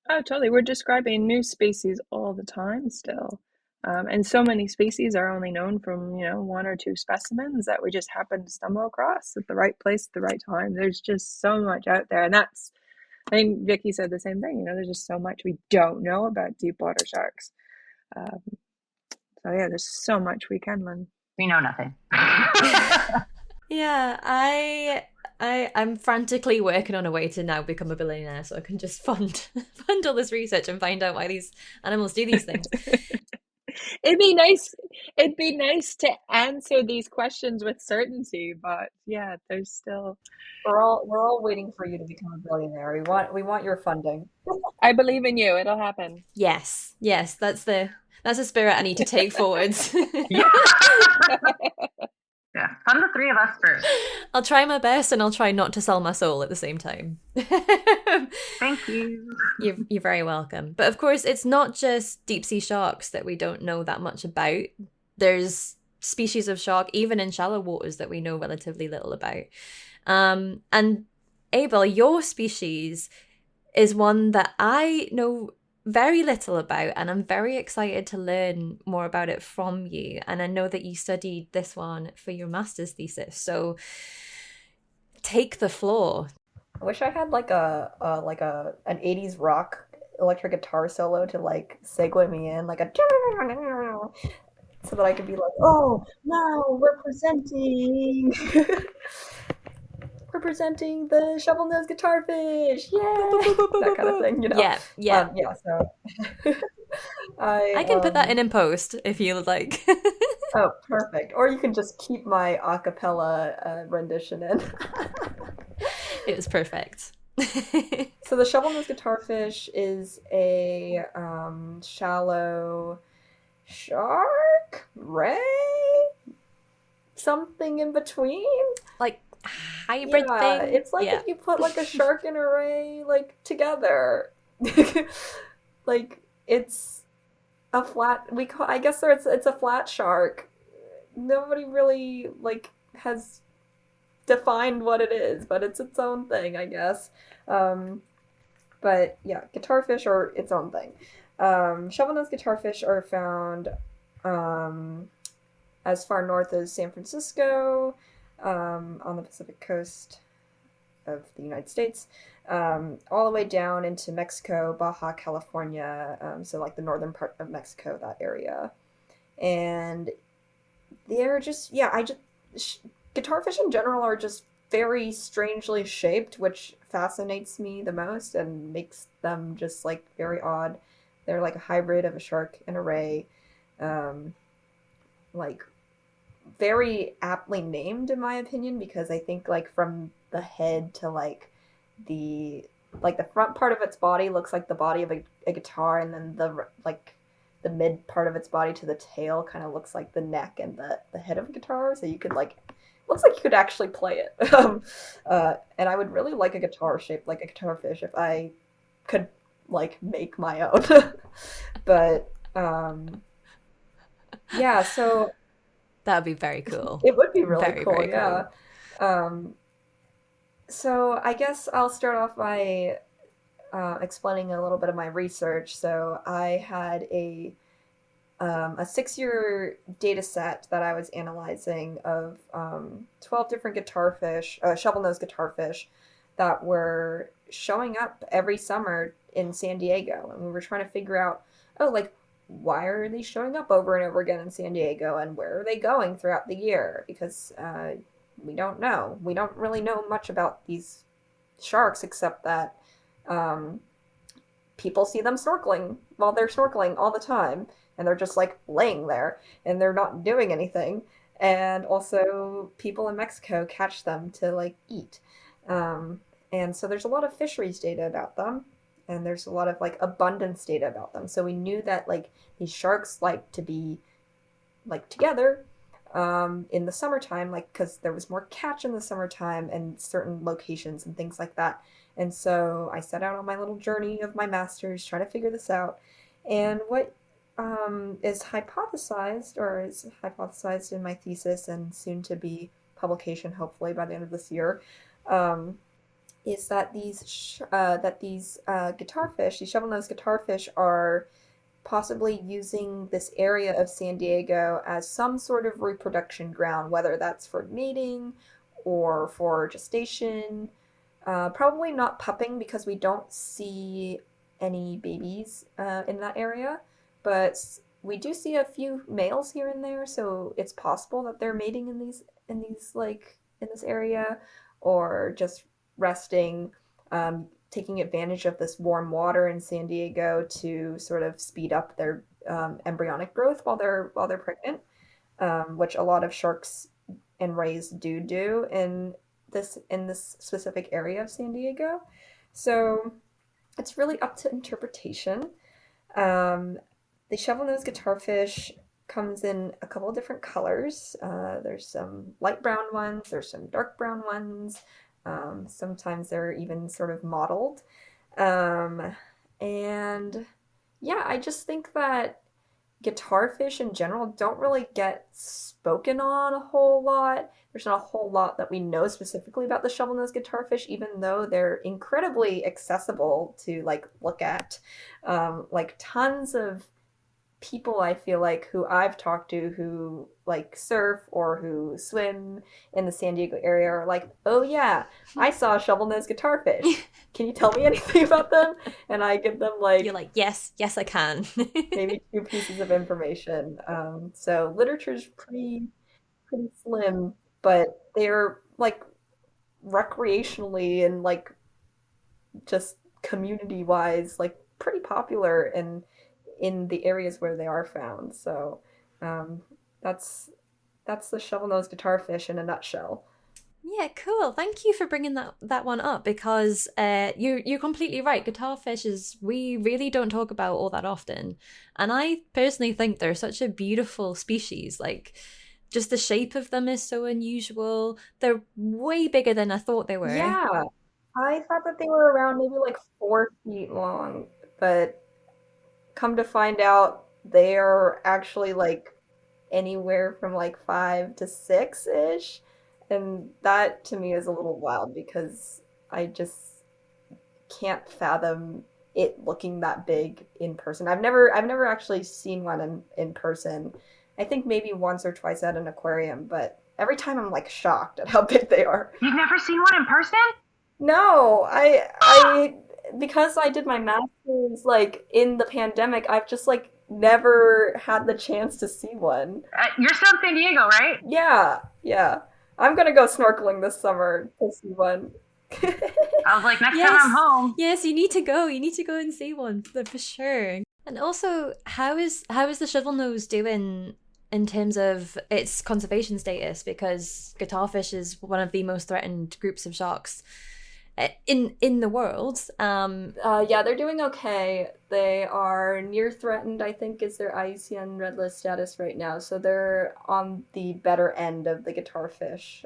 Oh, totally. We're describing new species all the time still. And so many species are only known from, one or two specimens that we just happen to stumble across at the right place at the right time. There's just so much out there. And I think Vicky said the same thing, there's just so much we don't know about deep water sharks. So yeah, there's so much we can learn. We know nothing. Yeah, I'm frantically working on a way to now become a billionaire so I can just fund all this research and find out why these animals do these things. It'd be nice to answer these questions with certainty, but yeah, there's still, we're all waiting for you to become a billionaire. We want your funding. I believe in you. It'll happen. Yes, that's the spirit I need to take forwards. Yeah, fund the three of us first. I'll try my best, and I'll try not to sell my soul at the same time. Thank you. You're very welcome. But of course, it's not just deep sea sharks that we don't know that much about. There's species of shark, even in shallow waters, that we know relatively little about. And A-bel, your species is one that I know very little about, and I'm very excited to learn more about it from you. And I know that you studied this one for your master's thesis, so take the floor. I wish I had an 80s rock electric guitar solo to segue me in, so that I could be like, oh, now representing the shovel-nosed guitarfish, yay! That kind of thing, Yeah. Yeah, so I can put that in post if you would like. Oh, perfect. Or you can just keep my a cappella rendition in. It was perfect. So the shovel-nosed guitarfish is a shallow shark, ray, something in between, hybrid thing. It's if you put a shark and a ray together. It's a flat. I guess it's a flat shark. Nobody really has defined what it is, but it's its own thing, I guess. But yeah, guitarfish are its own thing. Shovel-nosed guitarfish are found as far north as San Francisco, on the Pacific coast of the United States, all the way down into Mexico, Baja California, so the northern part of Mexico, that area. And they're just, guitarfish in general are just very strangely shaped, which fascinates me the most and makes them just very odd. They're like a hybrid of a shark and a ray. Like very aptly named in my opinion, because I think like from the head to the front part of its body looks like the body of a guitar, and then the mid part of its body to the tail kind of looks like the neck and the head of a guitar. So you could like, looks like you could actually play it. And I would really like a guitar shaped like a guitar fish if I could like make my own. But yeah, so That would be very cool. it would be really Very, cool, very yeah. cool. So I guess I'll start off by explaining a little bit of my research. So I had a 6-year data set that I was analyzing of 12 different guitarfish, shovel-nosed guitarfish, that were showing up every summer in San Diego. And we were trying to figure out, oh, like, why are they showing up over and over again in San Diego, and where are they going throughout the year? Because we don't know. We don't really know much about these sharks, except that people see them snorkeling while they're snorkeling all the time, and they're just like laying there and they're not doing anything. And also, people in Mexico catch them to like eat. And so there's a lot of fisheries data about them, and there's a lot of like abundance data about them. So we knew that like these sharks like to be like together in the summertime, like because there was more catch in the summertime and certain locations and things like that. And so I set out on my little journey of my master's trying to figure this out. And what is hypothesized in my thesis and soon to be publication, hopefully by the end of this year, um, is that these guitarfish, these shovel-nosed guitarfish, are possibly using this area of San Diego as some sort of reproduction ground, whether that's for mating or for gestation. Probably not pupping, because we don't see any babies in that area, but we do see a few males here and there, so it's possible that they're mating in these like in this area, or just resting, taking advantage of this warm water in San Diego to sort of speed up their embryonic growth while they're pregnant, which a lot of sharks and rays do in this specific area of San Diego. So it's really up to interpretation. Um, the shovel-nosed guitarfish comes in a couple of different colors. There's some light brown ones, there's some dark brown ones. Sometimes they're even sort of mottled. Um, and yeah, I just think that guitarfish in general don't really get spoken on a whole lot. There's not a whole lot that we know specifically about the shovel-nosed guitarfish, even though they're incredibly accessible to like look at. Like tons of people I feel like who I've talked to who like surf or who swim in the San Diego area are like, oh yeah, I saw a shovel-nosed guitarfish. Can you tell me anything about them? And I give them You're like like, yes, I can. maybe 2 pieces of information. So literature's pretty slim, but they're like recreationally and like just community wise like pretty popular in the areas where they are found. So um, that's that's the shovel-nosed guitarfish in a nutshell. Yeah, cool. Thank you for bringing that one up, because you're completely right. Guitar fishes we really don't talk about all that often, and I personally think they're such a beautiful species. Like, just the shape of them is so unusual. They're way bigger than I thought they were. Yeah, I thought that they were around maybe like 4 feet long, but come to find out they're actually like anywhere from like 5 to 6 ish. And that to me is a little wild, because I just can't fathom it looking that big in person. I've never actually seen one in person. I think maybe once or twice at an aquarium, but every time I'm like shocked at how big they are. You've never seen one in person? No, I because I did my master's like in the pandemic, I've just like never had the chance to see one. You're still in San Diego, right? Yeah, yeah. I'm gonna go snorkeling this summer to see one. I was like, next time Yes, I'm home. yes, you need to go. You need to go and see one for sure. And also, how is the shovelnose doing in terms of its conservation status? Because guitarfish is one of the most threatened groups of sharks in the world. Yeah, they're doing okay. They are near threatened, I think, is their IUCN Red List status right now. So they're on the better end of the guitarfish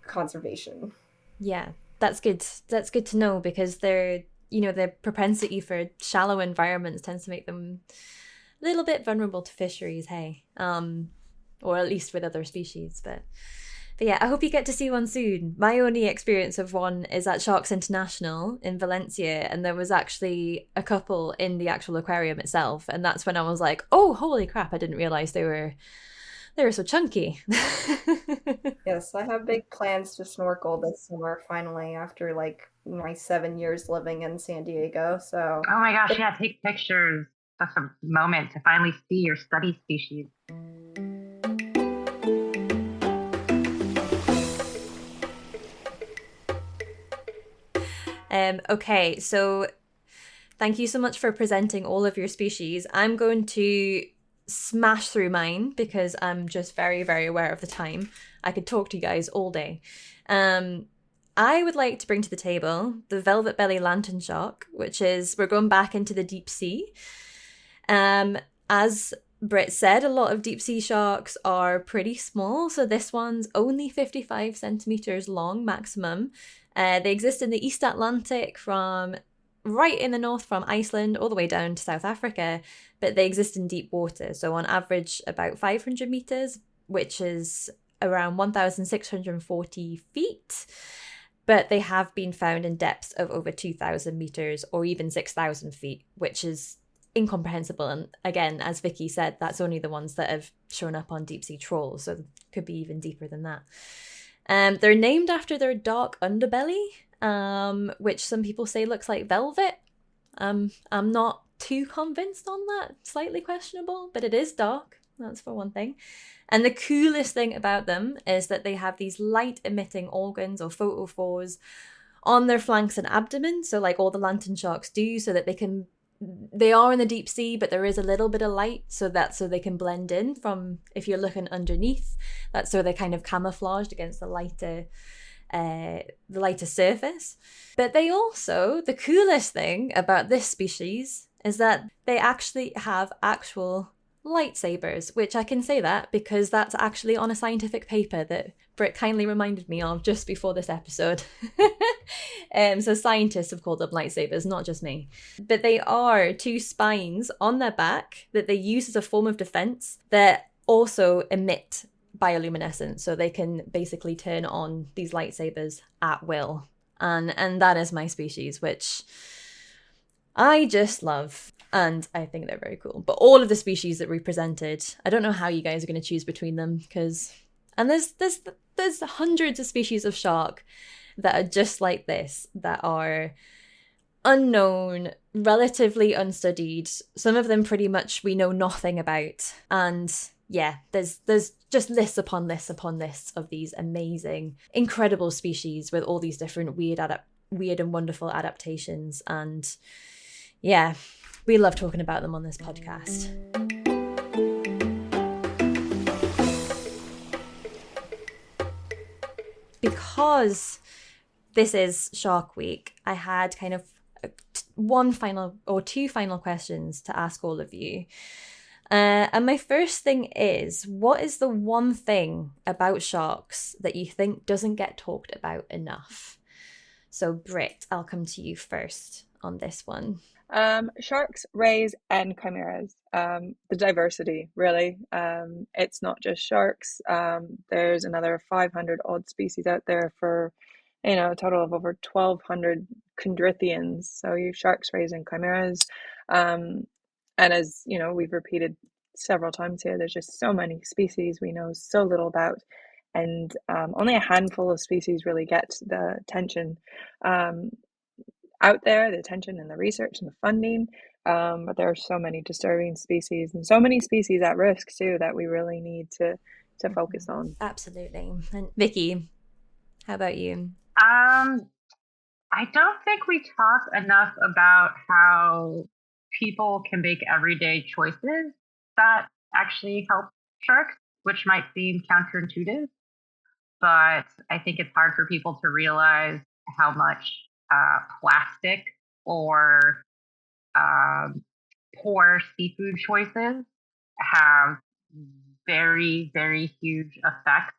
conservation. Yeah, that's good. That's good to know because their propensity for shallow environments tends to make them a little bit vulnerable to fisheries. Hey, or at least with other species, But yeah, I hope you get to see one soon. My only experience of one is at Sharks International in Valencia, and there was actually a couple in the actual aquarium itself, and that's when I was like, "Oh, holy crap! I didn't realize they were so chunky." Yes, I have big plans to snorkel this summer finally after like my 7 years living in San Diego. So, Oh my gosh, yeah, take pictures. That's a moment to finally see your study species. Okay, so thank you so much for presenting all of your species. I'm going to smash through mine because I'm just very, very aware of the time. I could talk to you guys all day. I would like to bring to the table the velvet belly lantern shark, which is, we're going back into the deep sea. As Brit said, a lot of deep sea sharks are pretty small, so this one's only 55 centimeters long maximum. They exist in the East Atlantic from right in the north from Iceland all the way down to South Africa, but they exist in deep water. So on average, about 500 meters, which is around 1,640 feet. But they have been found in depths of over 2,000 meters or even 6,000 feet, which is incomprehensible. And again, as Vicky said, that's only the ones that have shown up on deep sea trawls, so it could be even deeper than that. They're named after their dark underbelly, which some people say looks like velvet. I'm not too convinced on that. Slightly questionable, but it is dark. That's for one thing. And the coolest thing about them is that they have these light-emitting organs or photophores on their flanks and abdomen, so like all the lantern sharks do, so that they are in the deep sea, but there is a little bit of light, so they can blend in from, if you're looking underneath, that's so they're kind of camouflaged against the lighter surface. But they also, the coolest thing about this species is that they actually have actual lightsabers, which I can say that because that's actually on a scientific paper that Brit kindly reminded me of just before this episode. So scientists have called them lightsabers, not just me. But they are two spines on their back that they use as a form of defense that also emit bioluminescence, so they can basically turn on these lightsabers at will. And that is my species, which I just love. And I think they're very cool. But all of the species that we presented, I don't know how you guys are going to choose between them, because there's hundreds of species of shark that are just like this, that are unknown, relatively unstudied. Some of them pretty much we know nothing about. And yeah, there's just lists upon lists upon lists of these amazing, incredible species with all these different weird and wonderful adaptations. And yeah, we love talking about them on this podcast. Because this is Shark Week, I had kind of two final questions to ask all of you. And my first thing is, what is the one thing about sharks that you think doesn't get talked about enough? So Brit, I'll come to you first on this one. Sharks, rays, and chimeras. The diversity, really. It's not just sharks. There's another 500 odd species out there for, a total of over 1,200 chondrithians. So you sharks, rays, and chimeras. And as we've repeated several times here, there's just so many species we know so little about, and only a handful of species really get the attention out there, the attention and the research and the funding. But there are so many disturbing species and so many species at risk too that we really need to focus on. Absolutely. And Vicky, how about you? I don't think we talk enough about how people can make everyday choices that actually help sharks, which might seem counterintuitive, but I think it's hard for people to realize how much plastic or poor seafood choices have very, very huge effects.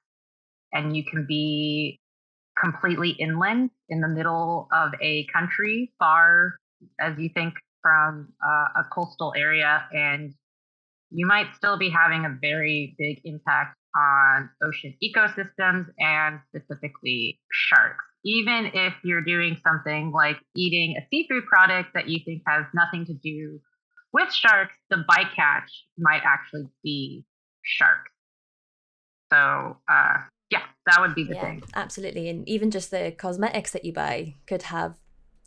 And you can be completely inland in the middle of a country, far as you think from a coastal area, and you might still be having a very big impact on ocean ecosystems and specifically sharks. Even if you're doing something like eating a seafood product that you think has nothing to do with sharks, the bycatch might actually be sharks. So, yeah, that would be the thing. Absolutely. And even just the cosmetics that you buy could have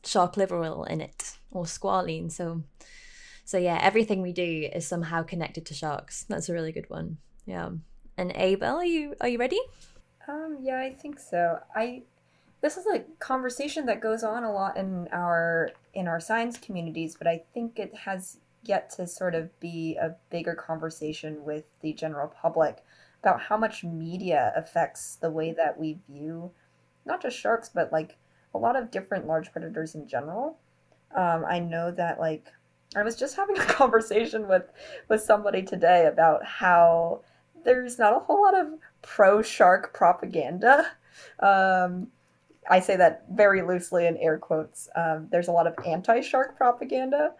shark liver oil in it or squalene. So yeah, everything we do is somehow connected to sharks. That's a really good one. Yeah. And A-bel, are you ready? Yeah, I think so. This is a conversation that goes on a lot in our science communities, but I think it has yet to sort of be a bigger conversation with the general public about how much media affects the way that we view not just sharks, but like a lot of different large predators in general. I know that like I was just having a conversation with somebody today about how there's not a whole lot of pro shark propaganda. I say that very loosely in air quotes. There's a lot of anti shark propaganda.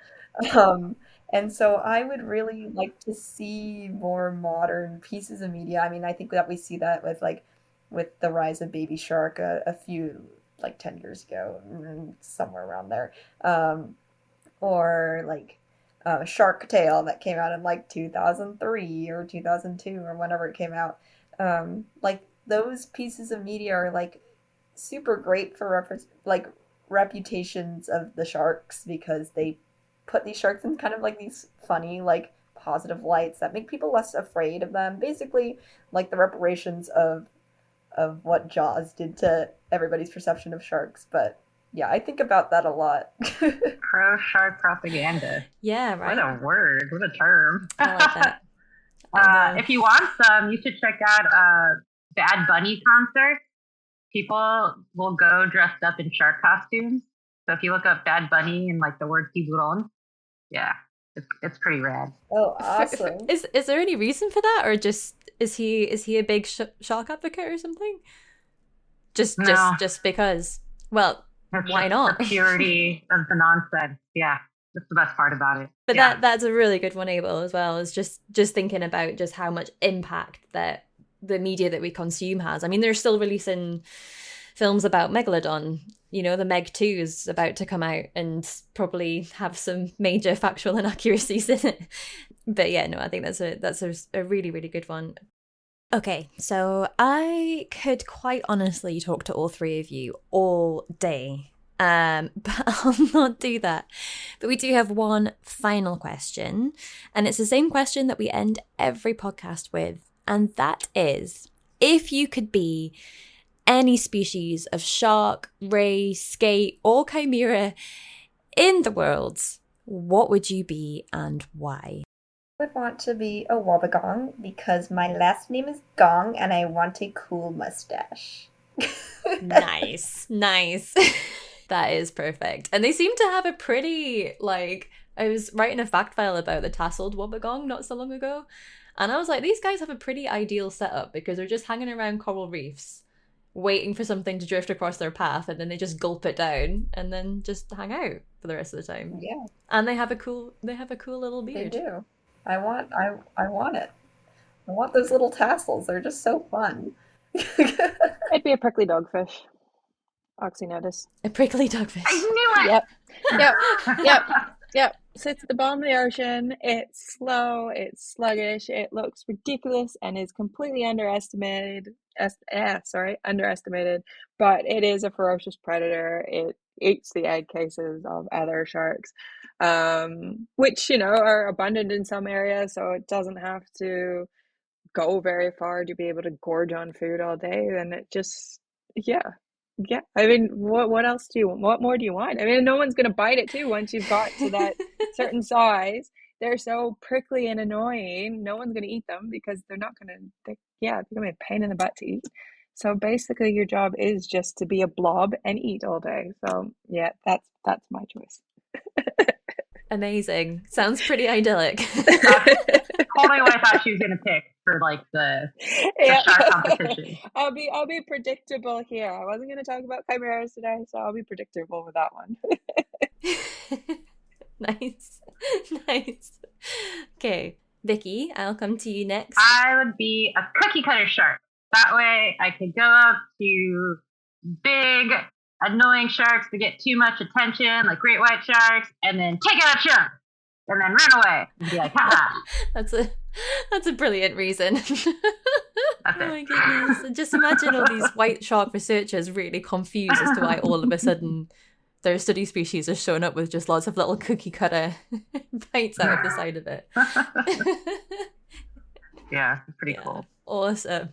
Um, and so I would really like to see more modern pieces of media. I mean, I think that we see that with the rise of Baby Shark a few like 10 years ago, somewhere around there. Or like Shark Tale that came out in like 2003 or 2002 or whenever it came out. Like those pieces of media are like super great for like reputations of the sharks because they put these sharks in kind of like these funny like positive lights that make people less afraid of them. Basically, like the reparations of what Jaws did to everybody's perception of sharks. But yeah, I think about that a lot. Pro shark propaganda. Yeah, right. What a word. What a term. I like that. If you want some, you should check out Bad Bunny concert. People will go dressed up in shark costumes. So if you look up Bad Bunny and like the word tiburon, yeah, it's pretty rad. Oh, awesome. Is there any reason for that, or just is he a big shark advocate or something? Just because. Well, it's why not? The purity of the nonsense. Yeah, that's the best part about it. But that's a really good one, A-bel, as well. Is just thinking about just how much impact that the media that we consume has. I mean, they're still releasing films about Megalodon. You know, the Meg 2 is about to come out and probably have some major factual inaccuracies in it. But yeah, no, I think that's a really, really good one. Okay, so I could quite honestly talk to all three of you all day, but I'll not do that. But we do have one final question, and it's the same question that we end every podcast with, and that is, if you could be any species of shark, ray, skate, or chimera in the world, what would you be and why? I would want to be a wobbegong because my last name is Gong and I want a cool mustache. Nice. That is perfect. And they seem to have a pretty, like, I was writing a fact file about the tasseled wobbegong not so long ago, and I was like, these guys have a pretty ideal setup because they're just hanging around coral reefs waiting for something to drift across their path, and then they just gulp it down and then just hang out for the rest of the time. Yeah. And they have a cool little beard. They do. I want it. I want those little tassels. They're just so fun. I'd be a prickly dogfish. Oxynotus. A prickly dogfish. I knew it! Yep. Sits at the bottom of the ocean. It's slow, it's sluggish, it looks ridiculous and is completely underestimated. Underestimated, but it is a ferocious predator. It eats the egg cases of other sharks, which, you know, are abundant in some areas, so it doesn't have to go very far to be able to gorge on food all day. Then it just, yeah, Yeah, I mean, what else do you want? What more do you want? I mean, no one's gonna bite it too once you've got to that certain size. They're so prickly and annoying. No one's gonna eat them because they're not gonna. They're gonna be a pain in the butt to eat. So basically, your job is just to be a blob and eat all day. So yeah, that's my choice. Amazing. Sounds pretty idyllic. Totally what I thought she was gonna pick for like the shark competition. I'll be predictable here. I wasn't gonna talk about chimeras today, so I'll be predictable with that one. Nice. Okay, Vicky, I'll come to you next. I would be a cookie cutter shark. That way I could go up to big, annoying sharks that get too much attention, like great white sharks, and then take out a chunk, and then run away and be like, haha. That's a brilliant reason. Oh my goodness. And just imagine all these white shark researchers really confused as to why all of a sudden their study species has shown up with just lots of little cookie cutter bites out of the side of it. Yeah, pretty cool. Awesome.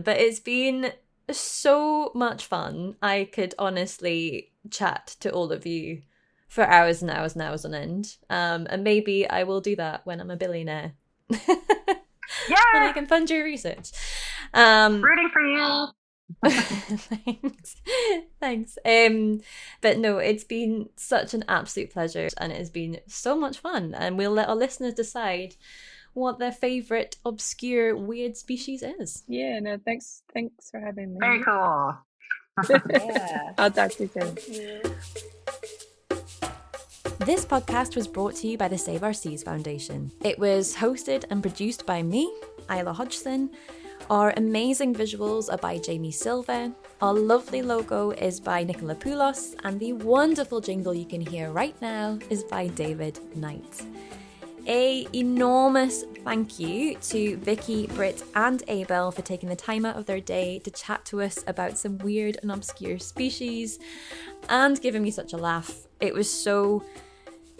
But it's been so much fun. I could honestly chat to all of you for hours and hours and hours on end. And maybe I will do that when I'm a billionaire. Yeah. And I can fund your research. Rooting for you. Thanks. But no, it's been such an absolute pleasure, and it has been so much fun. And we'll let our listeners decide what their favorite obscure weird species is. Yeah, no, thanks for having me. Very cool. Yeah. I'll talk to you soon. Yeah. This podcast was brought to you by the Save Our Seas Foundation. It was hosted and produced by me, Isla Hodgson. Our amazing visuals are by Jamie Silva. Our lovely logo is by Nicola Poulos, and the wonderful jingle you can hear right now is by David Knight. An enormous thank you to Vicky, Brit and A-bel for taking the time out of their day to chat to us about some weird and obscure species and giving me such a laugh. It was so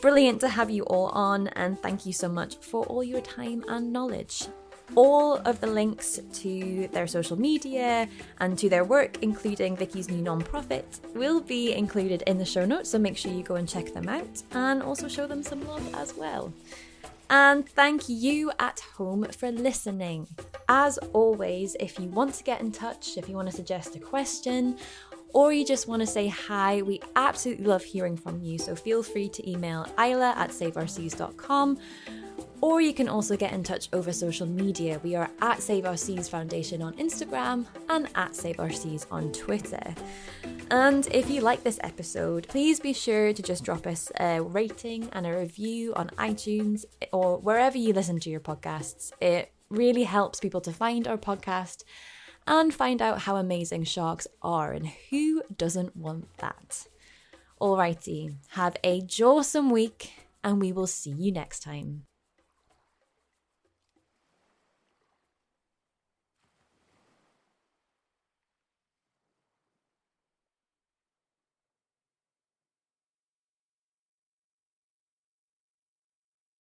brilliant to have you all on, and thank you so much for all your time and knowledge. All of the links to their social media and to their work, including Vicky's new non-profit, will be included in the show notes, so make sure you go and check them out and also show them some love as well. And thank you at home for listening. As always, if you want to get in touch, if you want to suggest a question, or you just want to say hi, we absolutely love hearing from you. So feel free to email isla@saveourseas.com, or you can also get in touch over social media. We are at Save Our Seas Foundation on Instagram and at Save Our Seas on Twitter. And if you like this episode, please be sure to just drop us a rating and a review on iTunes or wherever you listen to your podcasts. It really helps people to find our podcast and find out how amazing sharks are, and who doesn't want that? Alrighty, have a jawsome week, and we will see you next time.